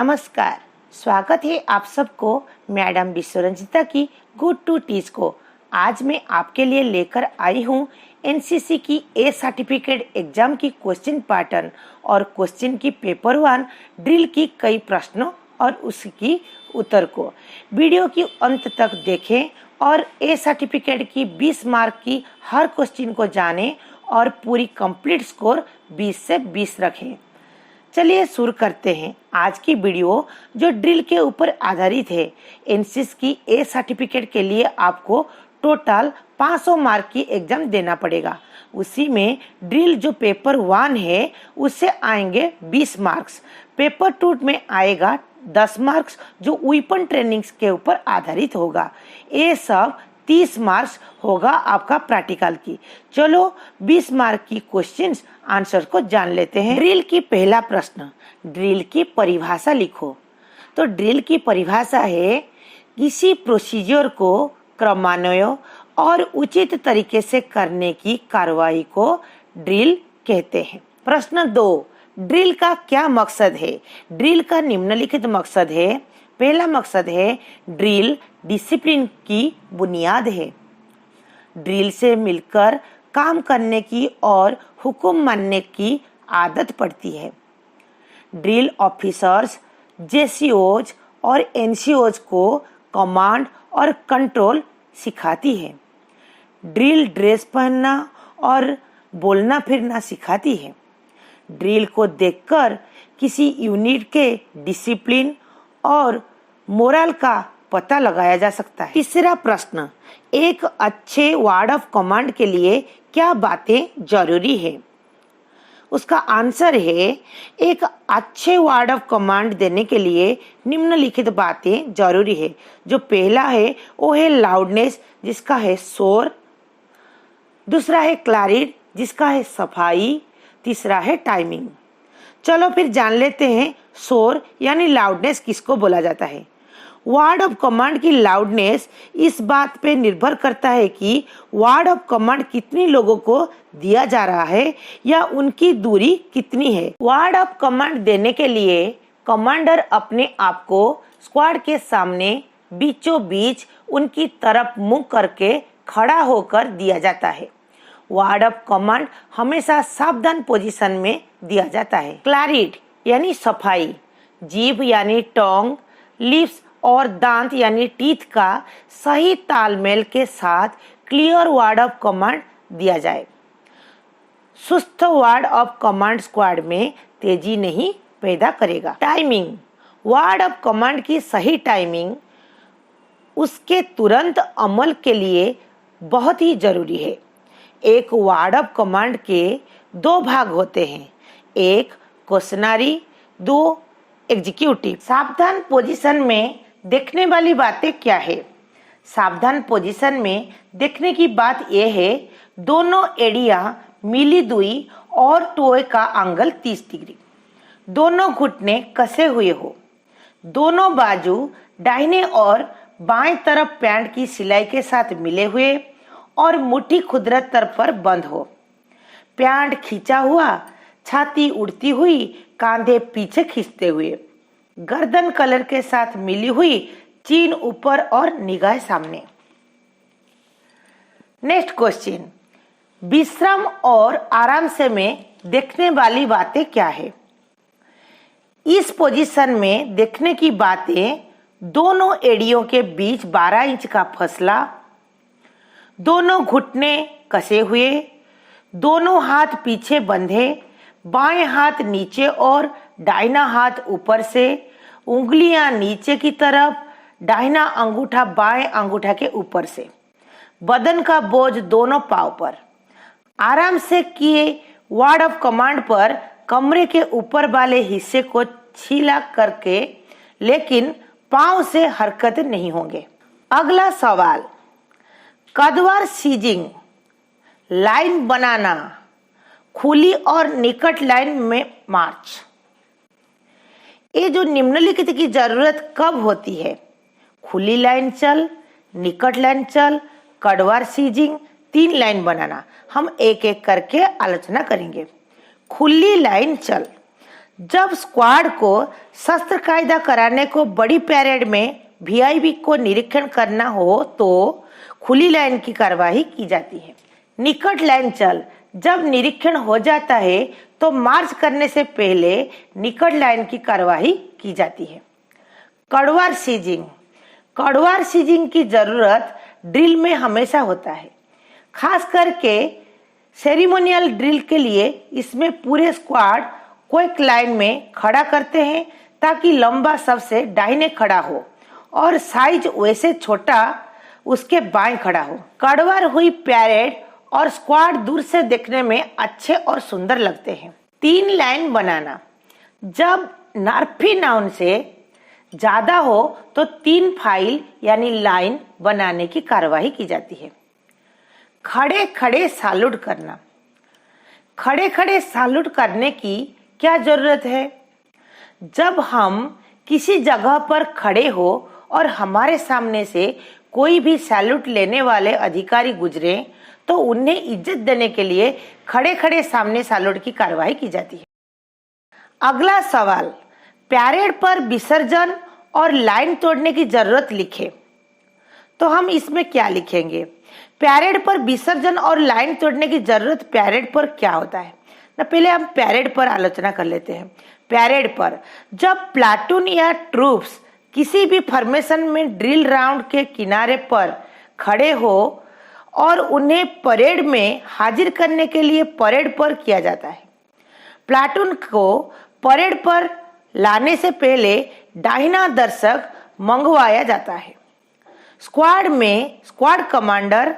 नमस्कार, स्वागत है आप सबको मैडम विश्वरंजिता की गुड टू टीच को। आज मैं आपके लिए लेकर आई हूँ एनसीसी की ए सर्टिफिकेट एग्जाम की क्वेश्चन पैटर्न और क्वेश्चन की पेपर 1 ड्रिल की कई प्रश्नों और उसकी उत्तर को। वीडियो की अंत तक देखें और ए सर्टिफिकेट की 20 मार्क की हर क्वेश्चन को जानें और पूरी कंप्लीट स्कोर 20 से 20 रखें। चलिए शुरू करते हैं आज की वीडियो जो ड्रिल के ऊपर आधारित है। एनसीसी की ए सर्टिफिकेट के लिए आपको टोटल 500 मार्क की एग्जाम देना पड़ेगा। उसी में ड्रिल जो पेपर 1 है उससे आएंगे 20 मार्क्स, पेपर 2 में आएगा 10 मार्क्स जो वेपन ट्रेनिंग्स के ऊपर आधारित होगा। ये सब 30 मार्क्स होगा आपका प्रैक्टिकल की। चलो 20 मार्क की क्वेश्चंस आंसर को जान लेते हैं। ड्रिल की पहला प्रश्न, ड्रिल की परिभाषा लिखो। तो ड्रिल की परिभाषा है किसी प्रोसीजर को क्रमान्वय और उचित तरीके से करने की कार्रवाई को ड्रिल कहते हैं। प्रश्न 2, ड्रिल का क्या मकसद है? ड्रिल का निम्नलिखित मकसद है। पहला मकसद है ड्रिल डिसिप्लिन की बुनियाद है। ड्रिल से मिलकर काम करने की और हुक्म मानने की आदत पड़ती है। ड्रिल ऑफिसर्स जेसीओज और एनसीओज को कमांड और कंट्रोल सिखाती है। ड्रिल ड्रेस पहनना और बोलना फिरना सिखाती है। ड्रिल को देखकर किसी यूनिट के डिसिप्लिन और मोरल का पता लगाया जा सकता है। तीसरा प्रश्न, एक अच्छे वर्ड ऑफ कमांड के लिए क्या बातें जरूरी है? उसका आंसर है एक अच्छे वर्ड ऑफ कमांड देने के लिए निम्नलिखित बातें जरूरी है। जो पहला है वो है लाउडनेस जिसका है शोर, दूसरा है क्लैरिटी जिसका है सफाई, तीसरा है टाइमिंग। चलो फिर जान लेते हैं शोर यानी लाउडनेस किसको बोला जाता है। वर्ड ऑफ कमांड की लाउडनेस इस बात पे निर्भर करता है कि वर्ड ऑफ कमांड कितने लोगों को दिया जा रहा है या उनकी दूरी कितनी है। वर्ड ऑफ कमांड देने के लिए कमांडर अपने आप को स्क्वाड के सामने बीचों बीच उनकी तरफ मुंह करके खड़ा होकर दिया जाता है। वर्ड ऑफ कमांड हमेशा सावधान पोजीशन में दिया जाता है। क्लैरिटी यानी सफाई, जीभ यानी टोंग, लिप्स और दांत यानी टीथ का सही तालमेल के साथ क्लियर वर्ड ऑफ कमांड दिया जाए। सुस्त वर्ड ऑफ कमांड स्क्वाड में तेजी नहीं पैदा करेगा। टाइमिंग, वर्ड ऑफ कमांड की सही टाइमिंग उसके तुरंत अमल के लिए बहुत ही जरूरी है। एक वर्ड ऑफ कमांड के 2 भाग होते हैं, एक क्वेश्चनरी, 2 एग्जीक्यूटिव। सावधान पोजीशन में देखने वाली बातें क्या है? सावधान पोजीशन में देखने की बात यह है दोनों एड़ियां मिली दुई और टोए का एंगल 30 डिग्री, दोनों घुटने कसे हुए हो, दोनों बाजू दाहिने और बाएं तरफ पैंट की सिलाई के साथ मिले हुए और मुट्ठी खुदरत तरफ पर बंद हो, पैंट खींचा हुआ, छाती उड़ती हुई, कांधे पीछे खींचते हुए, गर्दन कलर के साथ मिली हुई, चीन ऊपर और निगाह सामने। नेक्स्ट क्वेश्चन, विश्राम और आराम से में देखने वाली बातें क्या है? इस पोजीशन में देखने की बातें दोनों एड़ियों के बीच 12 इंच का फासला, दोनों घुटने कसे हुए, दोनों हाथ पीछे बंधे, बाएं हाथ नीचे और दाहिना हाथ ऊपर से, उंगलियां नीचे की तरफ, दाहिना अंगूठा बाएं अंगूठा के ऊपर से, बदन का बोझ दोनों पांव पर। आराम से किए वर्ड ऑफ कमांड पर कमरे के ऊपर वाले हिस्से को छीला करके लेकिन पांव से हरकत नहीं होंगे। अगला सवाल, कदवार सीजिंग, लाइन बनाना, खुली और निकट लाइन में मार्च। ये जो निम्नलिखित की जरूरत कब होती है? खुली लाइन चल, निकट लाइन चल, कदवार सीजिंग, 3 लाइन बनाना। हम एक एक करके आलोचना करेंगे। खुली लाइन चल, जब स्क्वाड को शस्त्र कायदा कराने को बड़ी परेड में वीआईपी को निरीक्षण करना हो तो खुली लाइन की कार्यवाही की जाती है। निकट लाइन चल जब निरीक्षण हो जाता है तो मार्च करने से पहले निकट लाइन की कार्यवाही की जाती है। कड़वार सीजिंग। कड़वार सीजिंग की जरूरत ड्रिल में हमेशा होता है, खास करके सेरेमोनियल ड्रिल के लिए। इसमें पूरे स्क्वाड को एक लाइन में खड़ा करते हैं ताकि लंबा सबसे दाहिने खड़ा हो और साइज वैसे छोटा उसके बाएं खड़ा हो। कड़वार हुई पैरेड और स्क्वाड दूर से देखने में अच्छे और सुंदर लगते हैं। 3 लाइन बनाना। जब नार्फी नाउन से ज्यादा हो तो 3 फाइल यानी लाइन बनाने की कार्यवाही की जाती है। खड़े खड़े सैल्यूट करना। खड़े खड़े सैल्यूट करने की क्या जरूरत है? जब हम किसी जगह पर खड़े हो और हमारे सामने से कोई भी सैल्यूट लेने वाले अधिकारी गुजरे तो उन्हें इज्जत देने के लिए खड़े खड़े सामने सैल्यूट की कार्यवाही की जाती है। अगला सवाल, पैरेड पर विसर्जन और लाइन तोड़ने की जरूरत लिखे। तो हम इसमें क्या लिखेंगे? पैरेड पर विसर्जन और लाइन तोड़ने की जरूरत पैरेड पर क्या होता है ना, पहले हम पैरेड पर आलोचना कर लेते हैं। पैरेड पर जब प्लाटून या ट्रूप्स किसी भी फॉर्मेशन में ड्रिल राउंड के किनारे पर खड़े हो और उन्हें परेड में हाजिर करने के लिए परेड पर किया जाता है। प्लाटून को परेड पर लाने से पहले दाहिना दर्शक मंगवाया जाता है। स्क्वाड में स्क्वाड कमांडर,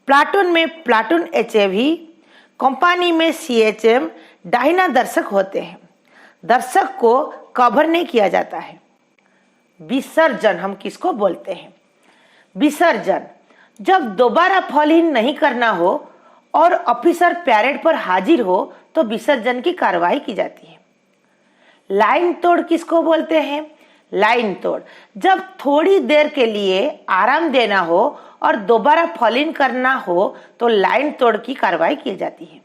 प्लाटून में प्लाटून एचएवी, कंपनी में सीएचएम दाहिना दर्शक होते हैं। दर्शक को कवर नहीं किया जाता है। विसर्जन हम किसको बोलते हैं? विसर्जन जब दोबारा फॉल इन नहीं करना हो और ऑफिसर पैरेड पर हाजिर हो तो विसर्जन की कार्यवाही की जाती है। लाइन तोड़ किसको बोलते हैं? लाइन तोड़ जब थोड़ी देर के लिए आराम देना हो और दोबारा फॉल इन करना हो तो लाइन तोड़ की कार्रवाई की जाती है।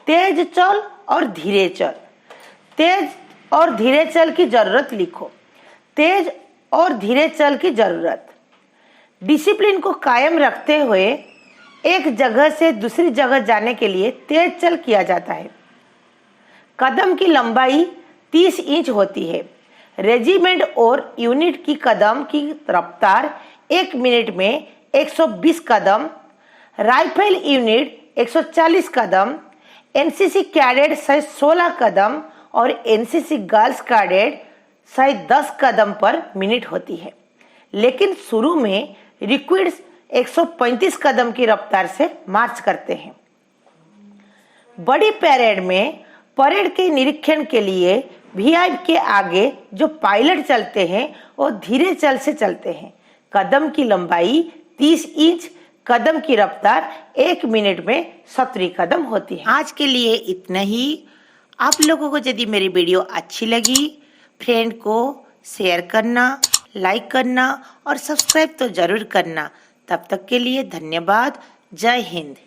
तेज चल और धीरे चल। तेज और धीरे चल की जरूरत लिखो। तेज और धीरे चल की जरूरत। डिसिप्लिन को कायम रखते हुए एक जगह से दूसरी जगह जाने के लिए तेज चल किया जाता है। कदम की लंबाई 30 इंच होती है। रेजिमेंट और यूनिट की कदम की रफ्तार 1 मिनट में 120 कदम, राइफल यूनिट 140 कदम, एनसीसी कैडेट 16 कदम और एनसीसी गर्ल्स कैडेट 10 कदम पर मिनट होती है। लेकिन शुरू में रिक्रूट्स 135 कदम की रफ्तार से मार्च करते हैं। बड़ी परेड में परेड के निरीक्षण के लिए वीआईपी के आगे जो पायलट चलते हैं वो धीरे चल से चलते हैं। कदम की लंबाई 30 इंच, कदम की रफ्तार 1 मिनट में 70 कदम होती है। आज के लिए इतना ही। आप लोगों को यदि मेरी वीडियो अच्छी लगी, फ्रेंड को शेयर करना, लाइक करना और सब्सक्राइब तो जरूर करना। तब तक के लिए धन्यवाद। जय हिंद।